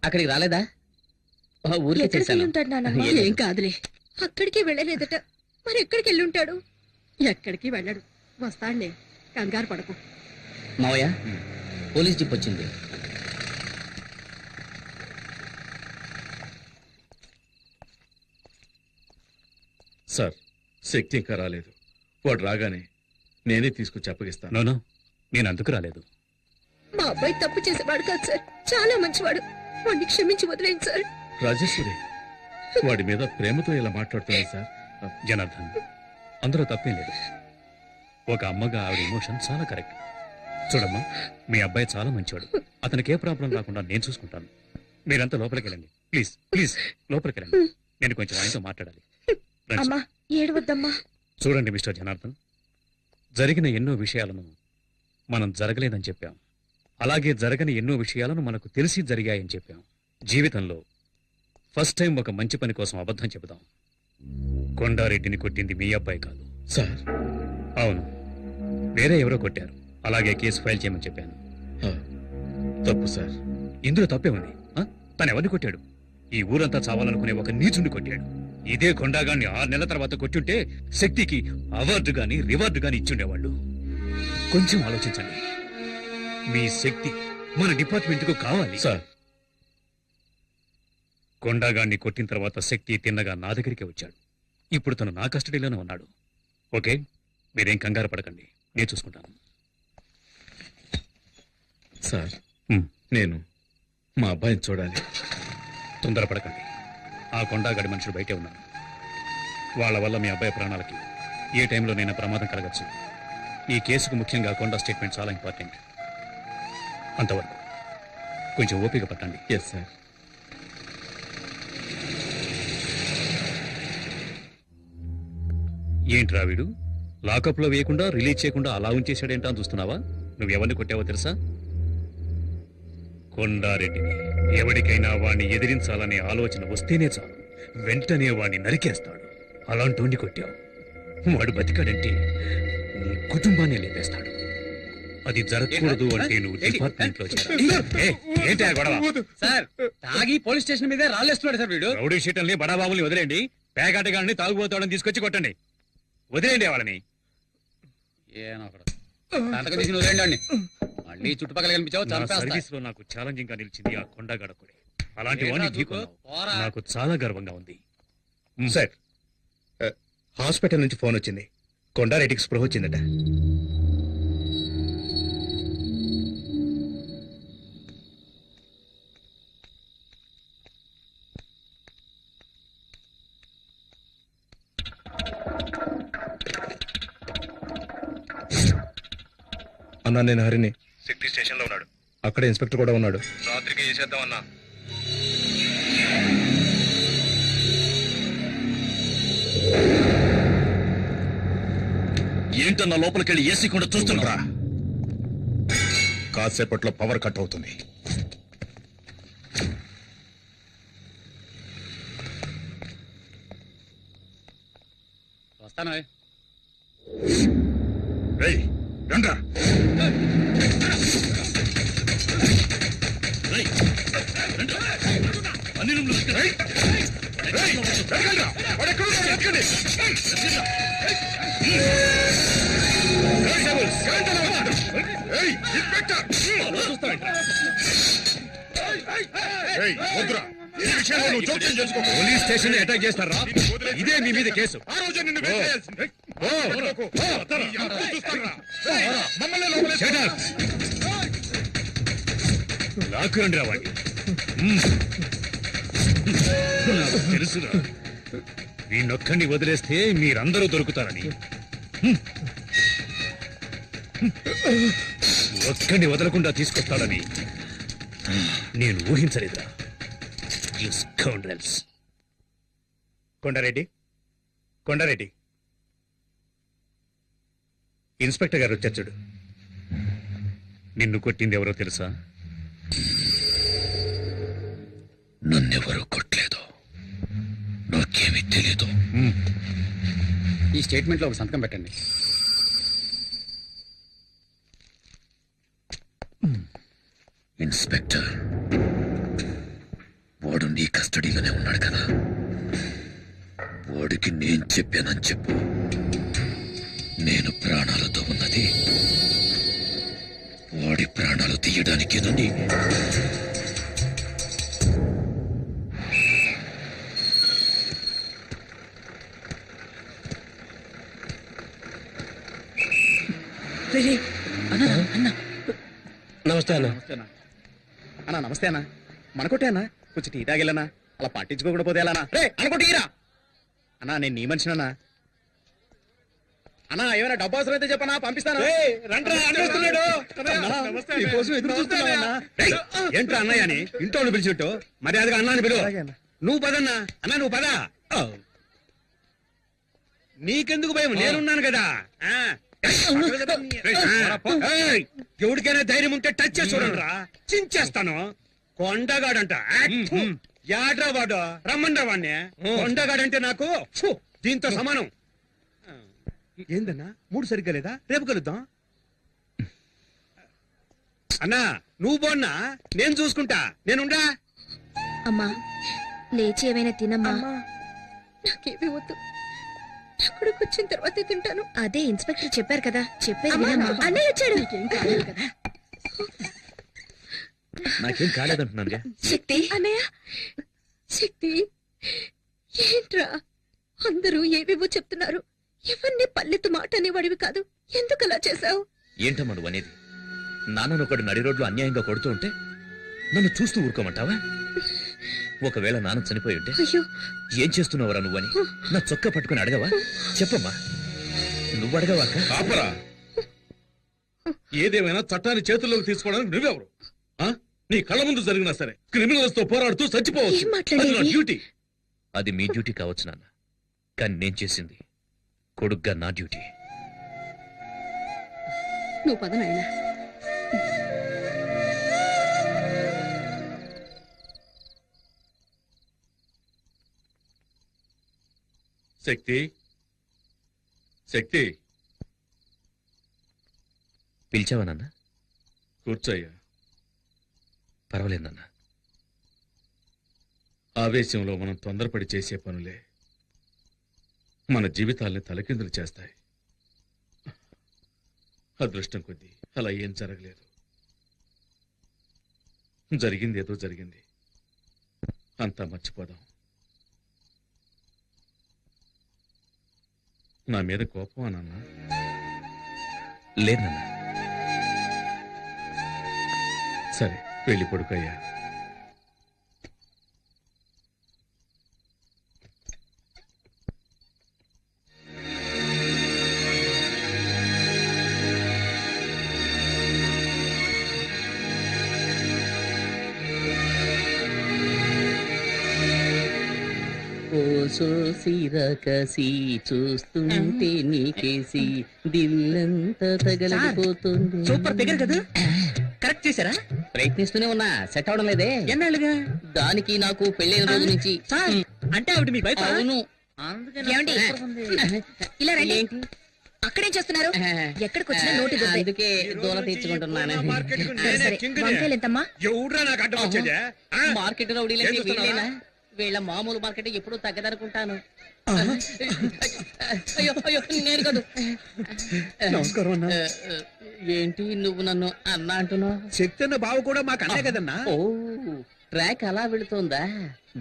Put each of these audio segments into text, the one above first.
అక్కడికి రాలేదా? ఊరికి ఎక్కడికి చేశాను. వెళ్ళుంటాడు నాన్నమ్మ? ఏం కాదులే. అక్కడికి వెళ్ళలేదట. మరి ఎక్కడికి వెళ్ళుంటాడు? ఎక్కడికి వెళ్ళడు. వస్తాడులే, కంగారు పడకు. మావయ్య, పోలీస్ జీప్ వచ్చింది. సార్, శక్తి ఇంకా రాలేదు. వాడు రాగానే నేనే తీసుకొచ్చి అప్పగిస్తాను. నోనో, నేను అందుకు రాలేదు. మా అబ్బాయి తప్పు చేసేవాడు కాదు సార్, చాలా మంచివాడు. వాడిని క్షమించి వదిలేండి సార్. రాజేశ్వరి వాడి మీద ప్రేమతో ఇలా మాట్లాడుతున్నాను సార్. జనార్దన్, అందులో తప్పేం లేదు. ఒక అమ్మగా ఆవిడ ఎమోషన్ చాలా కరెక్ట్. చూడమ్మా, మీ అబ్బాయి చాలా మంచివాడు. అతనికి ఏ ప్రాబ్లం రాకుండా నేను చూసుకుంటాను. మీరంతా లోపలికి వెళ్ళండి. ప్లీజ్ ప్లీజ్ లోపలికి వెళ్ళండి. నేను కొంచెం ఆయనతో మాట్లాడాలి. రండి. అమ్మా ఏడవద్దమ్మా. చూడండి మిస్టర్ జనార్దన్, జరిగిన ఎన్నో విషయాలను మనం జరగలేదని చెప్పాం. అలాగే జరగని ఎన్నో విషయాలను మనకు తెలిసి జరిగాయని చెప్పాం. జీవితంలో ఫస్ట్ టైం ఒక మంచి పని కోసం అబద్ధం చెబుదాం. కొండారెడ్డిని కొట్టింది మీ అబ్బాయి కాదు. సార్, అవును, వేరే ఎవరో కొట్టారు. అలాగే కేసు ఫైల్ చేయమని చెప్పాను. తప్పు సార్. ఇందులో తప్పే ఉంది. తను ఎవరిని కొట్టాడు? ఈ ఊరంతా చావాలనుకునే ఒక నీచుండి కొట్టాడు. ఇదే కొండాగాన్ని 6 నెలల తర్వాత కొట్టుంటే శక్తికి అవార్డు గాని రివార్డు గాని ఇచ్చుండేవాళ్ళు. కొంచెం ఆలోచించండి. మీ శక్తి మన డిపార్ట్మెంట్ కు కావాలి. సార్, కొండాగాన్ని కొట్టిన తర్వాత శక్తి తిన్నగా నా దగ్గరికి వచ్చాడు. ఇప్పుడు తను నా కస్టడీలోనే ఉన్నాడు. ఓకే, మీరేం కంగారు పడకండి, నేను చూసుకుంటాను. సార్, నేను మా అబ్బాయిని చూడాలి. తొందరపడకండి. ఆ కొండాగడి మనుషులు బయటే ఉన్నారు. వాళ్ళ వల్ల మీ అబ్బాయి ప్రాణాలకి ఏ టైంలోనైనా ప్రమాదం కలగచ్చు. ఈ కేసుకు ముఖ్యంగా కొండా స్టేట్మెంట్ చాలా ఇంపార్టెంట్. అంతవరకు కొంచెం ఓపిక పట్టండి. Yes sir. ఏంటి రావిడు, లాకప్లో వేయకుండా రిలీజ్ చేయకుండా అలా ఉంచేశాడేంటా అని చూస్తున్నావా? నువ్వెవరిని కొట్టావో తెలుసా? కొండారెడ్డిని. ఎవరికైనా వాణ్ణి ఎదిరించాలనే ఆలోచన వస్తేనే చాలు, వెంటనే వాణ్ణి నరికేస్తాడు. అలాంటి కొట్టావు. వాడు బతికాడంటే నీ కుటుంబాన్ని లేపేస్తాడు. అది జరగకూడదు అంటే నువ్వు డిపార్ట్మెంట్ లో ఏంటి గొడవ? సార్, తాగి పోలీస్ స్టేషన్ మీదే రాళ్ళేస్తున్నాడు సార్ వీడు. రౌడీ షీటల్ని బడాబాబుల్ని వదిలేండి. పేకాటగాళ్ళని తాగుబోతాడని తీసుకొచ్చి కొట్టండి. వదిలేండి వాళ్ళని. మళ్ళీ చుట్టుపక్కల కనిపించావు. సర్వీస్ లో నాకు ఛాలెంజింగ్ గా నిలిచింది ఆ కొండగడకుడే. అలాంటి వాడిని ఢీకొన్నావు. నాకు చాలా గర్వంగా ఉంది. సార్, హాస్పిటల్ నుంచి ఫోన్ వచ్చింది. కొండారెడ్డికి స్పృహ వచ్చిందట. అన్నా, నేను హరిని. శక్తి స్టేషన్ లో ఉన్నాడు. అక్కడ ఇన్స్పెక్టర్ కూడా ఉన్నాడు. రాత్రికి చేసేద్దాం అన్నా. ఏంటన్నా లోపలికెళ్ళి ఏసీ కూడా చూస్తున్నా? కాసేపట్లో పవర్ కట్ అవుతుంది. వస్తాను. రండ్రా. పోలీస్ స్టేషన్ అటాక్ చేస్తారా? ఇదే మీ మీద కేసు. లాక్కురండి రావండి. నాకు తెలుసురా, వీణొక్కడిని వదిలేస్తే మీరందరూ దొరుకుతారని. ఒక్కడిని వదలకుండా తీసుకొస్తాడని నేను ఊహించలేదురా. కొండారెడ్డి, కొండారెడ్డి, ఇన్స్పెక్టర్ గారు వచ్చారు చూడు. నిన్ను కొట్టింది ఎవరో తెలుసా? నన్నెవరూ కొట్టలేదు, నాకేమీ తెలీదు. ఈ స్టేట్మెంట్ లో ఒక సంతకం పెట్టండి. ఇన్స్పెక్టర్, నీ కస్టడీలోనే ఉన్నాడు కదా, వాడికి నేను చెప్పానని చెప్పు. నేను ప్రాణాలతో ఉన్నది వాడి ప్రాణాలు తీయడానికేనని. నమస్తే అన్న. నమస్తే అన్న. అన్నా నమస్తే అన్న. మనకొట్టే అన్న, కొంచెం టీ తాగిల్లనా, అలా పట్టించుకోకుండా పోతే ఎలా రే అనుకోటీరా అన్నా. నేను నీ మనిషినన్నా. అన్నా ఏమైనా డబ్బు అవసరం అయితే చెప్పనా, పంపిస్తాను. ఏంట్రా అన్నయ్య అని ఇంట్లో పిలిచిట్టు మరి అదిగా అన్నాన్ని పిలువ. అలాగే అన్న. నువ్వు పదన్నా అన్నా, నువ్వు పద. నీకెందుకు భయం, నేనున్నాను కదా. ఎవరికైనా ధైర్యం ఉంటే టచ్ చేసి చూడండి రా, చించేస్తాను. కొండగాడంట యాడ్రా వాడు, రమ్మండ్రా వాడిని. కొండగాడంటే నాకు ఫు, దీంతో సమానం. ఏందన్నా మూడు సరిగ్గా లేదా, రేపు కలుద్దాం. అన్నా నువ్వు పోన్నా, నేను చూసుకుంటా. నేనుండా. అమ్మా లేచి ఏమైనా తినమ్మా. నాకేమీ వద్దు, నా కొడుకు వచ్చిన తర్వాతే తింటాను. అదే ఇన్స్పెక్టర్ చెప్పారు కదా, చెప్పేది వినమ్మా. అన్నయ్య వచ్చాడు. నీకేం కాలేదు కదా. నాకేం కాలేదంటున్నాను. శక్తి అన్నయ్య, శక్తి ఏంట్రా అందరూ ఏవేవో చెప్తున్నారు. ఎవరిని పల్లెత్తు మాట అనేవాడివి కాదు, ఎందుకు అలా చేశావు? ఏంటమ్మా నువ్వు అనేది? నాన్నను ఒకడు నడి రోడ్లు అన్యాయంగా కొడుతూ ఉంటే నన్ను చూస్తూ ఊరుకోమంటావా? ఒకవేళ నాన్న చనిపోయి ఉంటే అయ్యో ఏం చేస్తున్నావురా నువ్వని నా చొక్కా పట్టుకుని అడగవా? చెప్పమ్మా, నువ్వు అడగవా అక్క? ఆపరా. ఏదేమైనా చట్టాన్ని చేతుల్లోకి తీసుకోవడానికి నువ్వెవరు? ఆ? నీ కళ్ళ ముందు జరిగినా సరే క్రిమినల్స్ తో పోరాడుతూ చచ్చిపోవచ్చు. ఏం మాట్లాడేది? అది నా డ్యూటీ. అది మీ డ్యూటీ కావచ్చు నాన్న, కానీ నేను చేసింది కొడుగ్గా నా డ్యూటీ. నువ్వు పద నాయనా. శక్తి, శక్తి పిలిచావా నాన్న? కూర్చోయ్యా. పర్వాలేదు నాన్న. ఆవేశంలో మనం తొందరపడి చేసే పనులే మన జీవితాల్ని తలకిందులు చేస్తాయి. అదృష్టం కొద్దీ అలా ఏం జరగలేదు. జరిగింది ఏదో జరిగింది, అంతా మర్చిపోదాం. నా మీద కోపమా నాన్న? లేదు నాన్న. సరే వెళ్ళి పడుకోయ్యా. సిరకసి చూస్తుంటే నీకేసి దిల్లంతా తగలడిపోతుంది. సూపర్ ఫిగర్ కదా, కరెక్ట్ చేశారా? ప్రయత్నిస్తూనే ఉన్నా, సెట్ అవడం లేదే. ఎన్నాళ్ళుగా? దానికి నాకు పెళ్ళైన రోజు నుంచి. సార్ అంటే ఆవిడ మీ వైఫ్? అవును. ఏమండి? ఇలా రండి. ఏంటి? అక్కడేం చేస్తున్నారు? ఎక్కడికి వచ్చినా నోటి దుద్దే. అందుకే దూల తీర్చుకుంటున్నాను. సరే, వంకాయలు ఎంతమ్మా? ఎవడ్రా నాకు అడ్డం వచ్చేదే? మార్కెట్ లో ఏం చూస్తున్నావా? వీళ్ళ మామూలు మార్కెట్ ఎప్పుడు తగ్గదనుకుంటాను. అయ్యో అయ్యో నేను కాదు. నమస్కారం అన్నా. ఏంటి నువ్వు నన్ను అన్నా అంటున్నావు? శక్తి అన్న బావ కూడా మాకు అన్నే కదన్నా. ఓ ట్రాక్ అలా వెళుతోందా?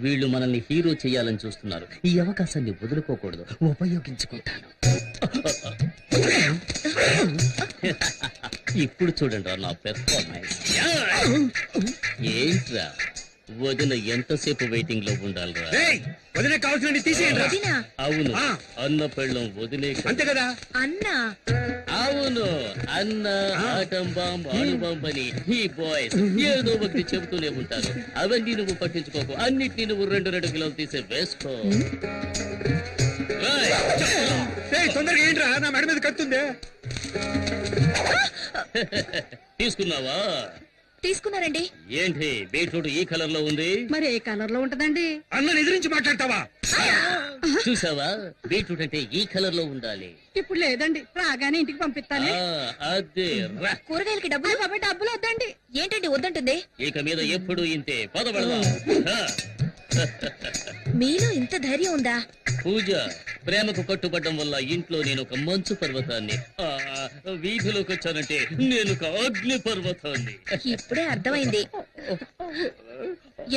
వీళ్ళు మనల్ని హీరో చేయాలని చూస్తున్నారు. ఈ అవకాశాన్ని వదులుకోకూడదు, ఉపయోగించుకుంటాను. ఇప్పుడు చూడండి నా పెర్ఫార్మెన్స్. ఏంట్రా వదిన ఎంతసేపు వెయిటింగ్ లో ఉండాలిరా? వదిలే కావాల్సిన తీసేయండి. వదినా? అవును, అన్న పెళ్ళం వదిలే. అంతే కదా? అన్నా? అవును, అన్న ఆటం బాంబ్ అణుబాంబ్ అని ఈ బాయ్స్ ఏదో ఒకటి చెబుతూనే ఉంటారు. అవన్నీ నువ్వు పట్టించుకోకు, అన్నిటినీ నువ్వు 2 కిలోలు తీసే వేసుకో. తొందరగా ఏంట్రా, నా మెడ మీద కత్తుందే. తీసుకున్నావా? తీసుకున్నారండి. ఏంటి బీట్రూట్ ఈ కలర్ లో ఉంది? మరి ఏ కలర్ లో ఉంటదండి? అన్న ఎదిరించి మాట్లాడతావా? చూసావా, బీట్రూట్ అంటే ఈ కలర్ లో ఉండాలి. ఇప్పుడు లేదండి, రాగానే ఇంటికి పంపిస్తాను. అదే రా. కూరగాయలకి డబ్బులు? డబ్బులు వద్దండి. ఏంటండి వద్దంటుంది? ఇక మీద ఎప్పుడు ఇంతే. పదబడదా. మీలో ఇంత ధైర్యం ఉందా? పూజ, ప్రేమకు కట్టుబడ్డం వల్ల ఇంట్లో నేను ఒక మంచు పర్వతాన్ని, వీధిలోకి వచ్చానంటే నేను ఒక అగ్ని పర్వతాన్ని. ఇప్పుడే అర్థమైంది.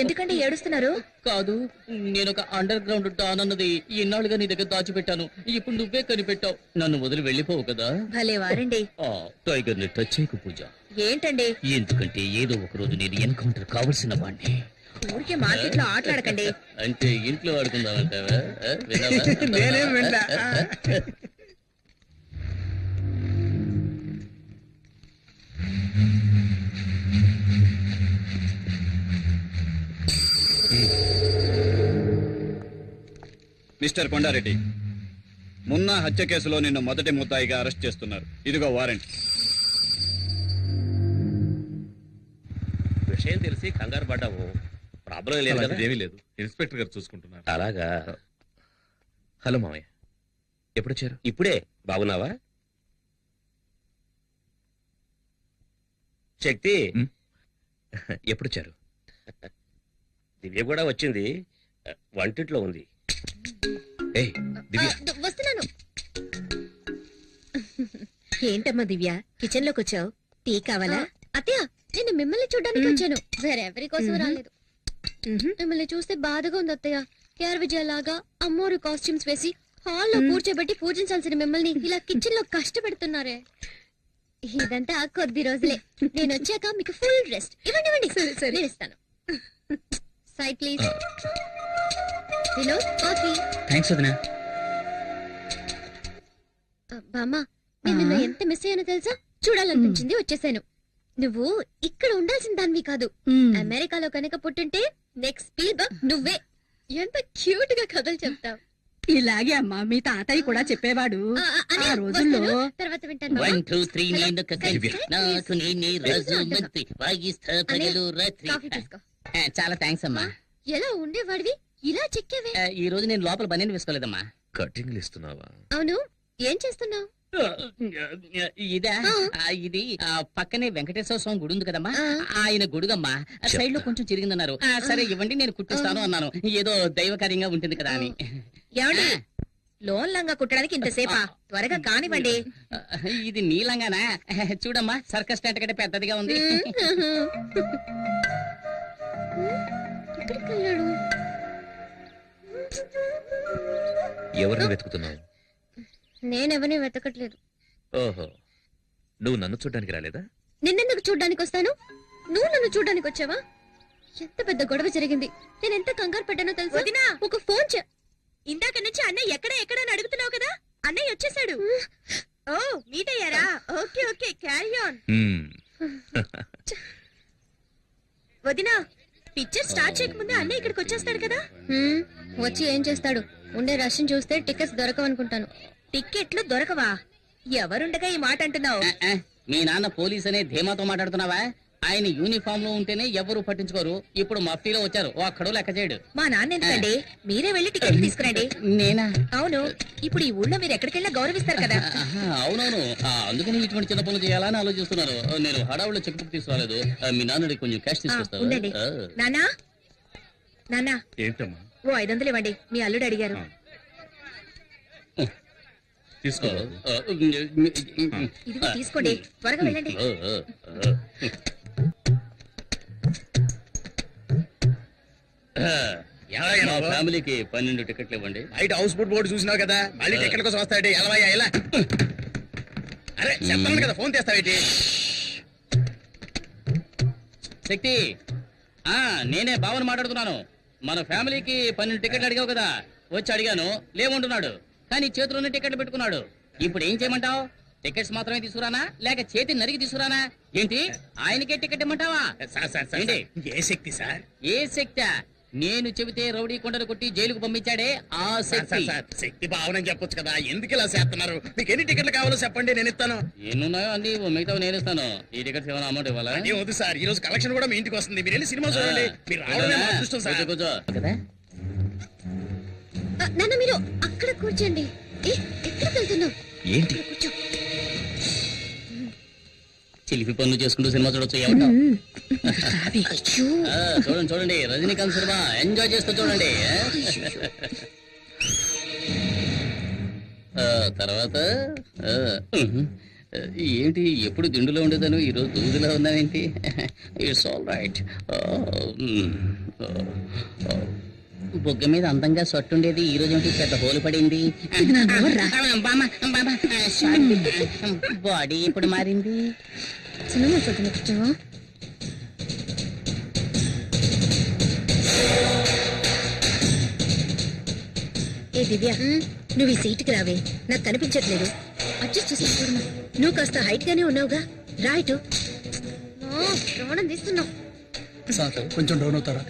ఎందుకంటే ఏడుస్తున్నారు? కాదు, నేను ఒక అండర్ గ్రౌండ్ డాన్ అన్నది ఇన్నాళ్ళుగా నీ దగ్గర దాచిపెట్టాను. ఇప్పుడు నువ్వే కనిపెట్టావు. నన్ను వదిలి వెళ్ళిపోవు కదా. భలే వారండి. టైగర్ ని టచ్ చేయకు పూజ. ఏంటండి? ఎందుకంటే ఏదో ఒక రోజు నేను ఎన్కౌంటర్ కావలసిన వాడిని. ఊరికే మార్కెట్ లో ఆటలాడకండి. అంటే ఇంట్లో ఆడుకుందామంటావా? విన్నావా? నేనేం వినలా. మిస్టర్ కొండారెడ్డి, మున్నా హత్య కేసులో నిన్ను మొదటి ముద్దాయిగా అరెస్ట్ చేస్తున్నారు. ఇదిగో వారెంట్. విషయం తెలిసి కంగారు పడ్డావు. ప్రాబ్లం లేదు కదా? ఏమీ లేదు, ఇన్స్పెక్టర్ గారు చూసుకుంటున్నారు. అలాగా. హలో మామయ్య, ఎప్పుడొచ్చారు? ఇప్పుడే. బాగున్నావా శక్తి? ఎప్పుడొచ్చారు? దివ్య కూడా వచ్చింది, వంటింట్లో ఉంది. ఏయ్ దివ్య, వస్తున్నాను. ఏంటమ్మా దివ్య, కిచెన్ లోకి వచ్చావు? టీ కావాలా? అత్తయ్య, నేను మిమ్మల్ని చూడడానికి వచ్చాను, వేరెవరి కోసం రాలేదు. మిమ్మల్ని చూస్తే బాధగా ఉంది అత్తయ్య. కేఆర్ విజయలాగా అమ్మోరు కాస్ట్యూమ్స్ వేసి హాల్లో కూర్చోబెట్టి పూజించాల్సిన మిమ్మల్ని ఇలా కిచెన్ లో కష్టపెడుతున్నారే. ఇదంతా కొద్ది రోజులే. నేను వచ్చాక మీకు ఫుల్ రెస్ట్. ఇవ్వండి ఇవ్వండి, నేను ఇస్తాను. Side please. Vinod, coffee. Thanks వదినా. బామ్మ, నేను నిన్ను ఎంత మిస్ అయ్యానో తెలుసా? చూడాలనిపించింది, వచ్చేసాను. నువ్వు ఇక్కడ ఉండాల్సిన దానివి కాదు. అమెరికాలో కనుక పుట్టుంటే నెక్స్ట్ స్పీల్బర్గ్ నువ్వే. ఎంత క్యూట్ గా కథలు చెప్తావు. ఇలాగే అమ్మా మీ తాతయ్య కూడా చెప్పేవాడు. ఆ రోజుల్లో తర్వాత వింటాను. 1 2 3 నేను కలిసి నాకు నేనే రాజు మంత్రి వాయిస్తా పగలు రాత్రి. కాఫీ తీసుకో. చాలా థ్యాంక్స్ అమ్మా. ఎలా ఉండేవాడివి ఇలా చెక్కేవే? ఈ రోజు నేను లోపల బనీని వేసుకోలేదమ్మా. కటింగ్లు ఇస్తున్నావా? అవును, ఏం చేస్తున్నావు? ఇదా? ఇది పక్కనే వెంకటేశ్వర స్వామి గుడి ఉంది కదమ్మా, ఆ. ఆయన గుడిగమ్మా. సైడ్ లో కొంచెం చిరిగిందన్నారు. సరే ఇవ్వండి, నేను కుట్టిస్తాను అన్నాను. ఏదో దైవకార్యంగా ఉంటుంది కదా అని. ఏమండి, లోన్ లంగా కుట్టడానికి ఇంతసేపా? త్వరగా కానివ్వండి. ఇది నీలంగానా? చూడమ్మా, సర్కస్ టెంట్ కంటే పెద్దదిగా ఉంది. ఎక్కడికి వెళ్ళాడు? ఎవరిని వెతుకుతున్నావు? నేనెవరిని వెతకట్లేదు. ఓహో, నువ్వు నన్ను చూడ్డానికి రాలేదా? నిన్నెందుకు చూడ్డానికి వస్తాను? నువ్వు నన్ను చూడ్డానికి వచ్చావా? ఎంత పెద్ద గొడవ జరిగింది. నేను ఎంత కంగారు పడ్డానో తెలుసా? వదినా! ఒక ఫోన్ ఇందాక నుంచి అన్నయ్య ఎక్కడ అని అడుగుతున్నావు కదా. అన్నయ్య వచ్చేసాడు. ఓ, మీట్ అయ్యారా? Okay okay, carry on. వదినా, పిక్చర్ స్టార్ట్ చేయకముందే అన్నయ్య ఇక్కడికి వచ్చేస్తాడు కదా. వచ్చి ఏం చేస్తాడు? ఉండే రష్ని చూస్తే టికెట్స్ దొరకవనుకుంటాను. టిక్కెట్లు దొరకవా? ఎవరుండగా ఈ మాట అంటున్నావు? మీ నాన్న పోలీస్ అనే ధీమాతో మాట్లాడుతున్నావా? ఆయన యూనిఫామ్ లో ఉంటేనే ఎవరు పట్టించుకోరు. ఇప్పుడు మఫ్టీలో వచ్చారు, ఒక్కడో లెక్క చేయడు. మా నాన్న ఎందుకండి? మీరే వెళ్ళి టికెట్ తీసుకురండి. నేనా? అవును, ఇప్పుడు ఈ ఊళ్ళో మీరు ఎక్కడికెళ్ళా గౌరవిస్తారు కదా. అవునవును, అందుకని ఇటువంటి చిన్న పనులు చేయాలని ఆలోచిస్తున్నారు. నేను హడావుల్లో చెక్ బుక్ తీసుకురాలేదు. మీ నాన్నడి కొంచెం క్యాష్ ఉండండి. తీసుకొస్తాను. నాన్నా, నాన్నా, ఏంటమ్మా? ఓ 500 ఇవ్వండి, మీ అల్లుడు అడిగారు. తీసుకో. ఇదిగో తీసుకోండి, త్వరగా వెళ్ళండి. మా ఫ్యామిలీకి 12 టికెట్లు ఇవ్వండి. బయట హౌస్ బోట్ బోర్డు చూసినావు కదా, మళ్ళీ టికెట్ కోసం వస్తాడు. ఎలవయ్యా ఎలా? అరే చెప్తాను కదా, ఫోన్ చేస్తావేటి? శక్తి, నేనే బావని మాట్లాడుతున్నాను. మన ఫ్యామిలీకి 12 టికెట్లు అడిగావు కదా, వచ్చి అడిగాను, లేవంటున్నాడు. కానీ చేతిలోనే టికెట్లు పెట్టుకున్నాడు. ఇప్పుడు ఏం చేయమంటావు? టికెట్స్ మాత్రమే తీసుకురానా, లేక చేతి నరికి తీసుకురానా? ఏంటి, ఆయనకే టికెట్ ఇమ్మంటావా? ఏంటి? ఏ శక్తి సార్? ఏ శక్తి? నేను చెబితే రౌడీ కొండలు కొట్టి జైలుకు పంపించాడే ఆ శక్తి. శక్తి భావనని చెప్పొచ్చు కదా, ఎందుకు ఇలా చేస్తున్నారు? మీకు ఎన్ని టికెట్లు కావాలో చెప్పండి, నేను ఇస్తాను. ఎన్నున్నాయో అన్ని మిగతా నేను ఇస్తాను. ఈ టికెట్స్ ఏమైనా అమౌంట్ ఇవ్వాలా? ఏం వద్దు సార్, ఈ రోజు కలెక్షన్ కూడా మీ ఇంటికి వస్తుంది. మీరు వెళ్ళి సినిమా చూడండి. మీరు రావడమే మా అదృష్టం సార్. కూర్చో కదా. నాన్న, మీరు అక్కడ కూర్చోండి. ఎక్కడికి వెళ్తున్నావు? ఏంటి? కూర్చో. చిలిపి పనులు చేసుకుంటూ సినిమా చూడొచ్చు ఏమంటావ్? అయ్యో. చూడండి చూడండి రజనీకాంత్ సినిమా ఎంజాయ్ చేస్తూ చూడండి. తర్వాత ఏంటి ఎప్పుడు దిండులో ఉండేదాను ఈరోజు దూదులో ఉన్నావేంటి? It's all right. బొగ్గ మీద అందంగా సొట్టుండేది ఈ రోజు ఏంటి పెద్ద హోలు పడింది? బాడీ ఎప్పుడు మారింది? సినిమా చూద్దాం కూర్చోవా? ఏ దివ్య, నువ్వు ఈ సీటుకి రావే, నాకు కనిపించట్లేదు. అడ్జస్ట్ చేసి నువ్వు కాస్త హైట్ గానే ఉన్నావుగా, రైట్. ప్రాణం తీస్తున్నావు. కొంచెం డౌన్ అవుతారా?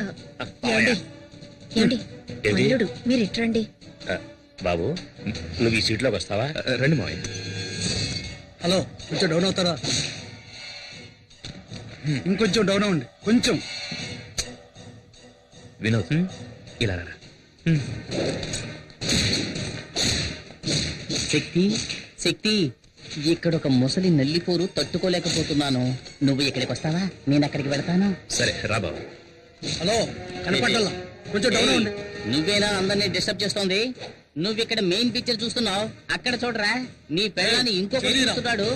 ఏమండి మల్లుడు, మీరు ఇట్రండి. బాబు నువ్వు ఈ సీట్లోకి వస్తావా? రండి మావయ్య. హలో, కొంచెం డౌన్ అవుతారా? ఇంకొంచెం డౌన్ అవ్వండి, కొంచెం. వినోద్ ఇలా రా. శక్తి శక్తి, ఇక్కడ ఒక ముసలి నల్లిపోరు తట్టుకోలేకపోతున్నాను. నువ్వు ఇక్కడికి వస్తావా? నేను అక్కడికి వెళ్తాను. సరే రా బాబు. హలో, కనపడాల, కొంచెం డౌన్ అవ్వండి. నువ్వేనా అందరినీ డిస్టర్బ్ చేస్తోంది? నువ్వు ఇక్కడ మెయిన్ పిక్చర్ చూస్తున్నావు, అక్కడ చూడరా నీ పెళ్ళాన్ని ఇంకొకటి చూస్తున్నాడు.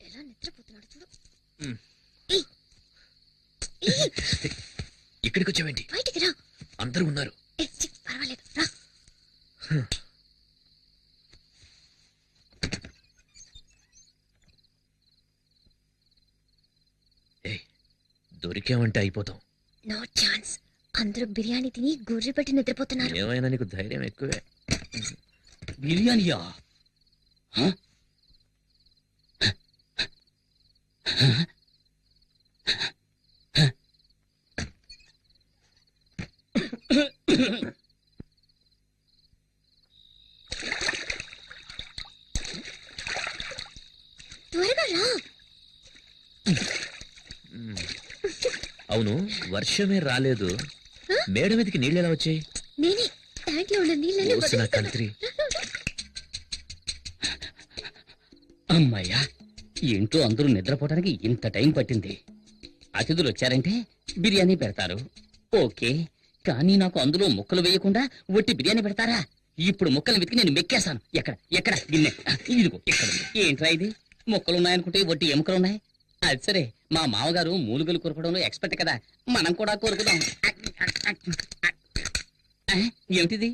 ఎలా నిద్రపోతున్నాడు చూడు. ఇక్కడికి వచ్చావేంటి? బయటికి రా. అందరూ ఉన్నారు. పర్వాలేదు రా. దొరికామంటే అయిపోతాం. No chance. అందరూ బిర్యానీ తిని గుర్రి పెట్టి నిద్రపోతున్నారు. ఏమైనా నీకు ధైర్యం ఎక్కువే. బిర్యానీయా? త్వరగా రా. అవును, వర్షమే రాలేదు, మేడ మీదకి నీళ్ళు ఎలా వచ్చాయి? నేనే ట్యాంక్ లో ఉన్న నీళ్ళని ఓసిన కంత్రి. అమ్మాయ్యా, ఏంటో అందరూ నిద్రపోవడానికి ఇంత టైం పట్టింది. అతిథులు వచ్చారంటే బిర్యానీ పెడతారు, ఓకే. కానీ నాకు అందులో ముక్కలు వేయకుండా ఒట్టి బిర్యానీ పెడతారా? ఇప్పుడు ముక్కలు వెతికి నేను మెక్కేస్తాను. ఎక్కడ ఎక్కడ గిన్నె? ఇదిగో ఇక్కడ ఉంది. ఏంట్రా ఇది? ముక్కలున్నాయనుకుంటే ఒట్టి ఎముకలున్నాయి. అది సరే, మా మామగారు మూలుగలు కొరకడంలో ఎక్స్పర్ట్ కదా, మనం కూడా కొరుకుదాం. ఏమిటిది?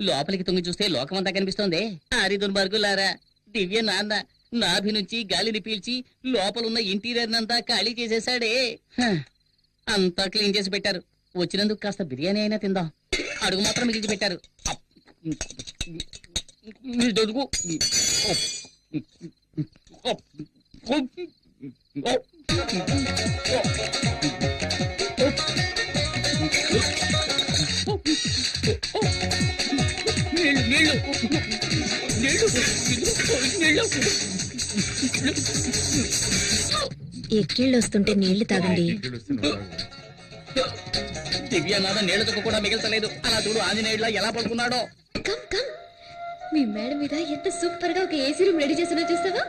లోపలికి తొంగి చూస్తే లోకమంతా కనిపిస్తోంది. ఆరి దుర్మార్గులారా, దివ్య నాన్న నాభి నుంచి గాలిని పీల్చి లోపలున్న ఇంటీరియర్ అంతా ఖాళీ చేసేసాడే. అంతా క్లీన్ చేసి పెట్టారు. వచ్చినందుకు కాస్త బిర్యానీ అయినా తిందాం. అడుగు మాత్రం మిగిల్చి పెట్టారు. ఎక్కిళ్ళు వస్తుంటే నీళ్లు తాగండి. దివ్యనాథ నీళ్లతో కూడా మిగల్చలేదు. అలా చూడు ఆంజనేయుడిలా ఎలా పడుకున్నాడో. Come come. మీ మేడ మీద ఎంత సూపర్ గా ఒక ఏసీ రూమ్ రెడీ చేసినా చూస్తావా?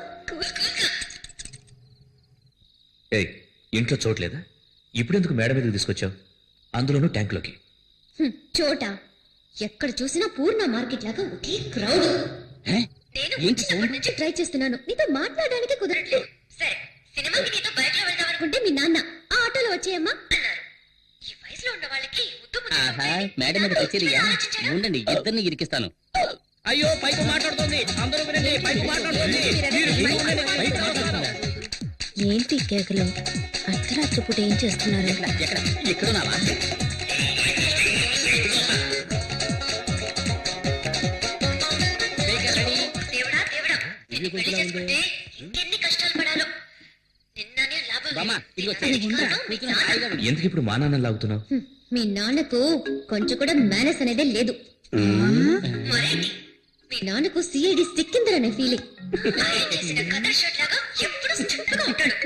ఏయ్, ఇంట్లో చోట్లేదా? ఇప్పుడెందుకు మేడ మీదకి తీసుకొచ్చావు? అందులోనూ ట్యాంక్లోకి. చోట ఎక్కడ చూసినా పూర్ణ మార్కెట్ లాగా ఒకే క్రౌడ్. నేను వచ్చినప్పటి నుంచి ట్రై చేస్తున్నాను, నీతో మాట్లాడడానికి కుదరట్లేదు. సరే, సినిమాకి నీతో బైక్ లో వెళ్దాం అనుకుంటే మీ నాన్న ఆ ఆటోలో వచ్చేయమ్మా అన్నారు. ఈ వయసులో ఉన్న వాళ్ళకి మేడం మీద కచేరియా? ఉండండి, ఇద్దరిని ఇరికిస్తాను. అయ్యో, పైపు మాట్లాడుతుంది. అందరూ వినండి, పైపు మాట్లాడుతుంది. ఏంటి కేకలు? అర్ధరాత్రి పూట ఏం చేస్తున్నారు? ఎక్కడున్నావా? ఎన్ని కష్టాలు పడాలో. నిన్ననే ఎందుకు ఇప్పుడు మా నాన్న లాగుతున్నావు? మీ నాన్నకు కొంచెం కూడా మేనస్ అనేదే లేదు. మరేంటి, మీ నాన్నకు సిఐడి సిక్కిందరనే ఫీలింగ్. ఆయన చేసిన కథా షాట్ లాగా ఎప్పుడు స్టిఫ్ గా ఉంటాడు.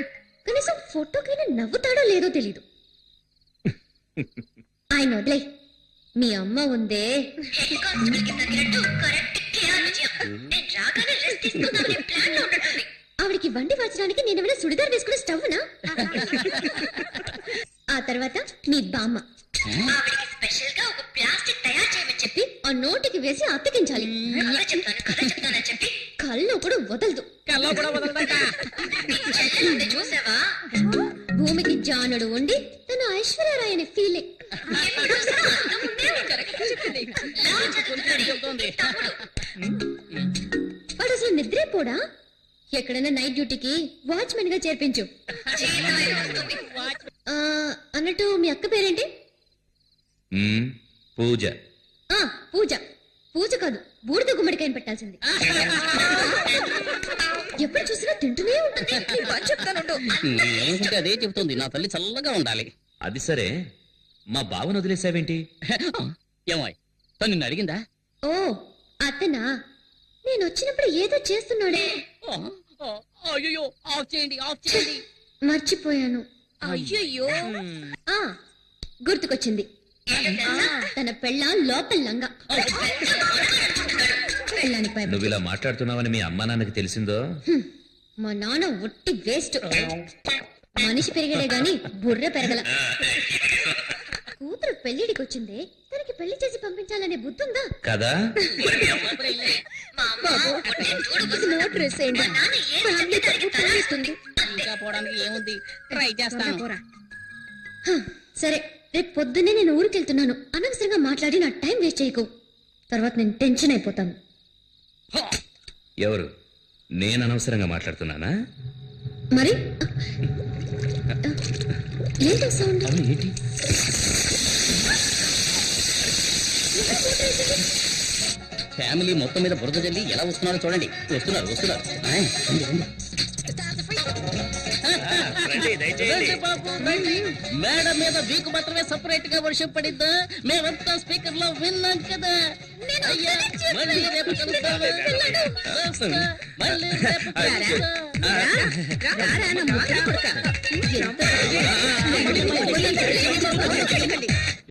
కనీసం ఫోటోకైనా నవ్వుతాడో లేదో తెలీదు. ఆయన వదిలే. మీ అమ్మ ఉందే హెడ్ కానిస్టేబుల్ కి తగినట్టు కరెక్ట్ కేఆర్ విజయం. నేను రాగానే రెస్ట్ తీసుకుందామనే ప్లాన్ లో ఉన్నట్టుంది. ఆవిడికి వండి వాచడానికి నేనేమైనా సుడిదార్ వేసుకునే స్టవ్నా? ఆ తర్వాత మీ బామ్మ. ఆవిడికి స్పెషల్ గా ఒక ప్లాస్టిక్ తయారు చేయమని చెప్పి ఆ నోటికి వేసి అతికించాలి. కథ చెప్తానని చెప్పి కళ్ళు కూడా వదలదు. చూసావా, భూమికి జానుడు ఉండి తన ఐశ్వర్యరాయ్ అనే ఫీలింగ్. వాడు అసలు నిద్రే పోడా. ఎక్కడైనా నైట్ డ్యూటీకి వాచ్మెన్ గా చేర్పించు. అన్నట్టు మీ అక్క పేరేంటి? పూజ. పూజ. పూజ కాదు, బూడిద గుమ్మడికాయని పెట్టాల్సింది. ఎప్పుడు చూసినా తింటూనే ఉంటుంది. ఏమనుకుంటే అదే చెబుతుంది. నా తల్లి చల్లగా ఉండాలి. అది సరే, మా బావను వదిలేసావేంటి? ఏమో తను నిన్ను అడిగిందా? ఓ అతనా? నేను వచ్చినప్పుడు ఏదో చేస్తున్నాడే. అయ్యో ఆఫ్ చేయండి, ఆఫ్ చేయండి. మర్చిపోయాను. అయ్యయ్యో. గుర్తుకొచ్చింది. తన పెళ్ళాం లోపల లంగా. నువ్వు ఇలా మాట్లాడుతున్నావని మీ అమ్మా నాన్నకి తెలిసిందో? మా నాన్న ఒట్టి వేస్ట్. మనిషి పెరిగడే గాని బుర్ర పెరగల. కూతురు పెళ్లిడికి వచ్చిందే, తనకి పెళ్లి చేసి పంపించాలనే బుద్ధి ఉందా కదా? ఇంకా పోవడానికి ఏముంది, ట్రై చేస్తాను. సరే, రేపు పొద్దున్నే నేను ఊరికి వెళ్తున్నాను. అనవసరంగా మాట్లాడి నా టైం వేస్ట్ చేయకు. తర్వాత నేను టెన్షన్ అయిపోతాను. ఎవరు? నేను అనవసరంగా మాట్లాడుతున్నానా? మరి ఏంటో సౌండ్? ఏంటి? ఫ్యామిలీ మొత్తం మీద బురద జల్లి ఎలా వస్తున్నారో చూడండి. వస్తున్నారు వస్తున్నారు. మేడం మీద వీకు మాత్రమే సపరేట్ గా వర్షం పడిద్దా? మేమంతా స్పీకర్ లో విన్నాం కదా. అయ్యా, మళ్ళీ రేపు కలుస్తావా? మళ్ళీ రేపు కలుస్తా.